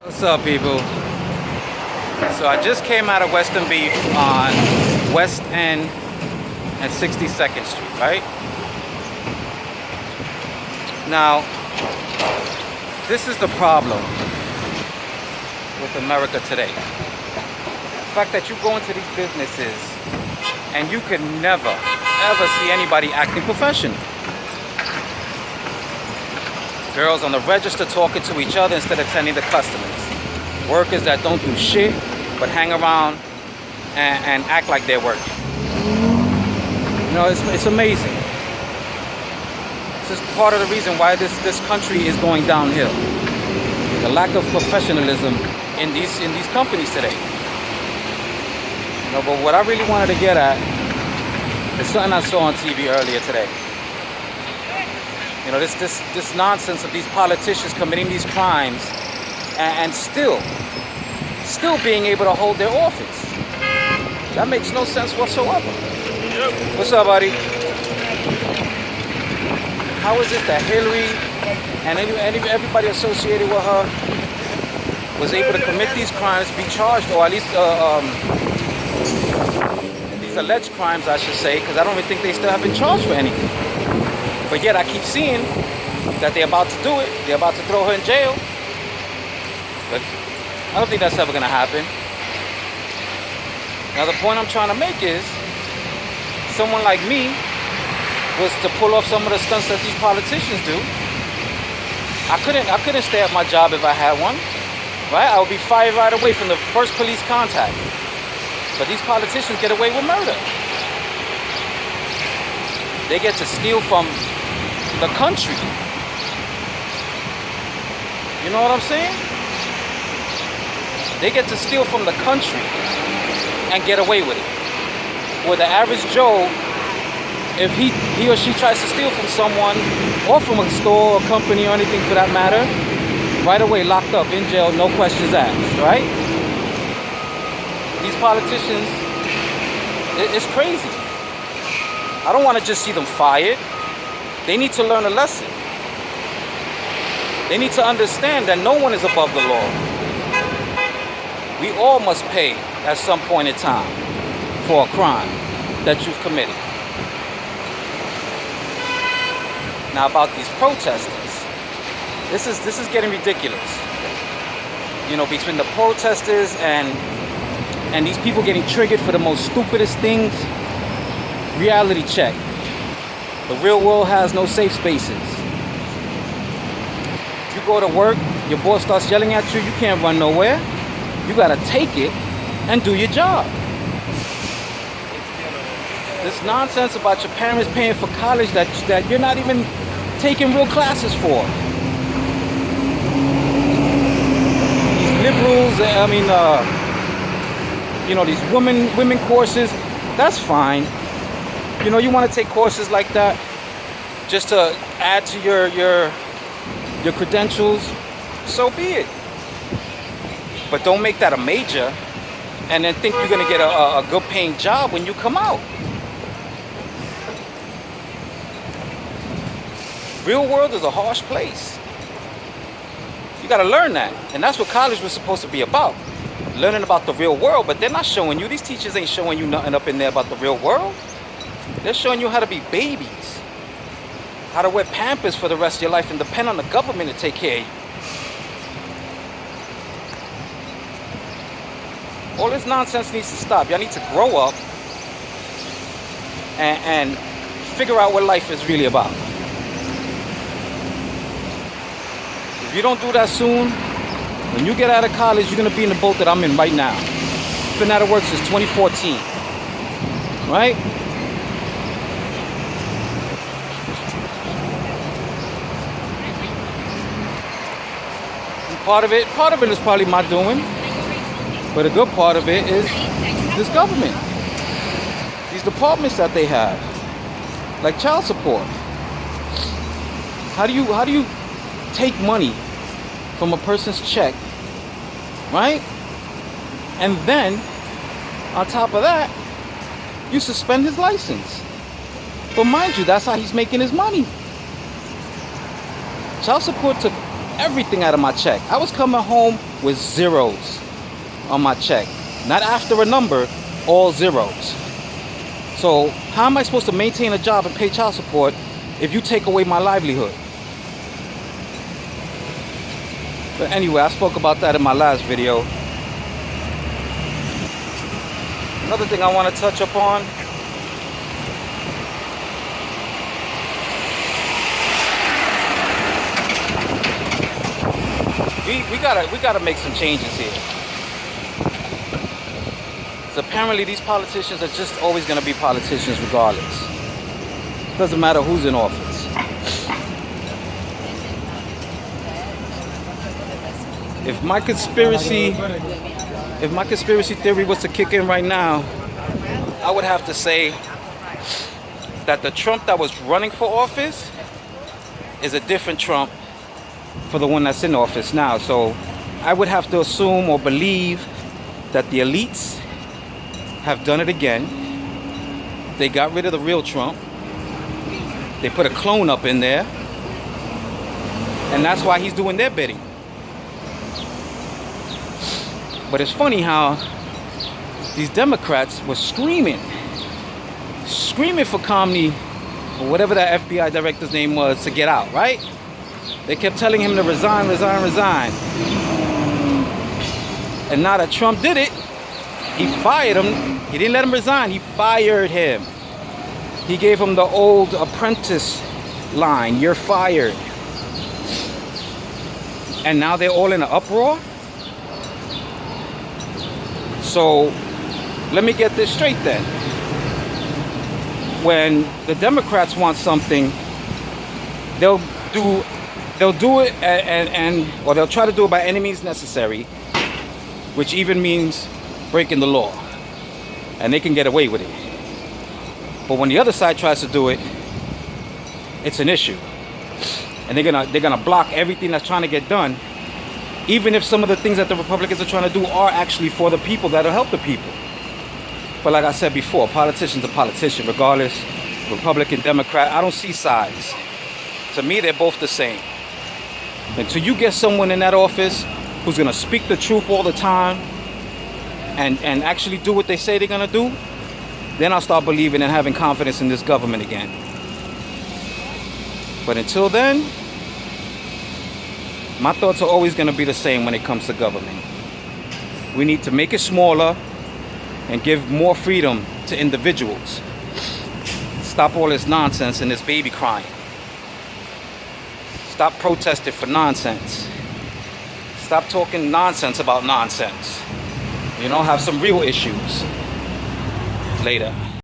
What's up, people? So I just came out of Western Beef on West End and 62nd Street, right? Now, this is the problem with America today. The fact that you go into these businesses and you can never, ever see anybody acting professional. Girls on the register talking to each other instead of tending to customers. Workers that don't do shit but hang around and act like they're working. You know, it's amazing. This is part of the reason why this country is going downhill. The lack of professionalism in these companies today. You know, but what I really wanted to get at is something I saw on TV earlier today. You know, this nonsense of these politicians committing these crimes and still being able to hold their office. That makes no sense whatsoever. Yep. What's up, buddy? How is it that Hillary and everybody associated with her was able to commit these crimes, be charged, or at least these alleged crimes, I should say, because I don't even think they still have been charged for anything. But yet I keep seeing that they're about to do it. They're about to throw her in jail. But I don't think that's ever going to happen. Now the point I'm trying to make is, someone like me was to pull off some of the stunts that these politicians do. I couldn't stay at my job if I had one. Right? I would be fired right away from the first police contact. But these politicians get away with murder. They get to steal from the country. You know what I'm saying? They get to steal from the country and get away with it. Where the average Joe, if he or she tries to steal from someone or from a store or company or anything for that matter, right away locked up in jail, no questions asked, right? These politicians, it's crazy. I don't want to just see them fired. They need to learn a lesson. They need to understand that no one is above the law. We all must pay at some point in time for a crime that you've committed. Now about these protesters, this is getting ridiculous. You know, between the protesters and these people getting triggered for the most stupidest things. Reality check. The real world has no safe spaces. You go to work, your boss starts yelling at you, you can't run nowhere. You gotta take it and do your job. This nonsense about your parents paying for college that you're not even taking real classes for. These liberals, you know, these women courses, that's fine. You know, you want to take courses like that just to add to your credentials, so be it. But don't make that a major and then think you're going to get a good paying job when you come out. Real world is a harsh place. You got to learn that. And that's what college was supposed to be about. Learning about the real world, but they're not showing you. These teachers ain't showing you nothing up in there about the real world. They're showing you how to be babies. How to wear Pampers for the rest of your life and depend on the government to take care of you. All this nonsense needs to stop. Y'all need to grow up and figure out what life is really about. If you don't do that soon, when you get out of college, you're going to be in the boat that I'm in right now. I've been out of work since 2014. Right? Part of it is probably my doing. But a good part of it is this government. These departments that they have. Like child support. How do you take money from a person's check, right? And then, on top of that, you suspend his license. But mind you, that's how he's making his money. Child support took everything out of my check. I was coming home with zeros on my check. Not after a number, all zeros. So how am I supposed to maintain a job and pay child support if you take away my livelihood? But anyway, I spoke about that in my last video. Another thing I want to touch upon, we gotta make some changes here. So apparently these politicians are just always gonna be politicians regardless. Doesn't matter who's in office. If my conspiracy theory was to kick in right now, I would have to say that the Trump that was running for office is a different Trump for the one that's in office now. So I would have to assume or believe that the elites have done it again. They got rid of the real Trump. They put a clone up in there. And that's why he's doing their bidding. But it's funny how these Democrats were screaming for Comey, or whatever that FBI director's name was, to get out, right? They kept telling him to resign. And now that Trump did it, he fired him. He didn't let him resign, he fired him. He gave him the old apprentice line, "You're fired." And now they're all in an uproar. So let me get this straight then. When the Democrats want something, they'll do it or they'll try to do it by any means necessary, which even means breaking the law, and they can get away with it. But when the other side tries to do it, it's an issue, and they're gonna block everything that's trying to get done, even if some of the things that the Republicans are trying to do are actually for the people, that'll help the people. But like I said before, a politician's a politician, regardless, Republican, Democrat. I don't see sides. To me, they're both the same. Until you get someone in that office who's gonna speak the truth all the time and actually do what they say they're gonna do, then I'll start believing and having confidence in this government again. But until then, my thoughts are always gonna be the same when it comes to government. We need to make it smaller and give more freedom to individuals. Stop all this nonsense and this baby crying. Stop protesting for nonsense. Stop talking nonsense about nonsense. You know, have some real issues. Later.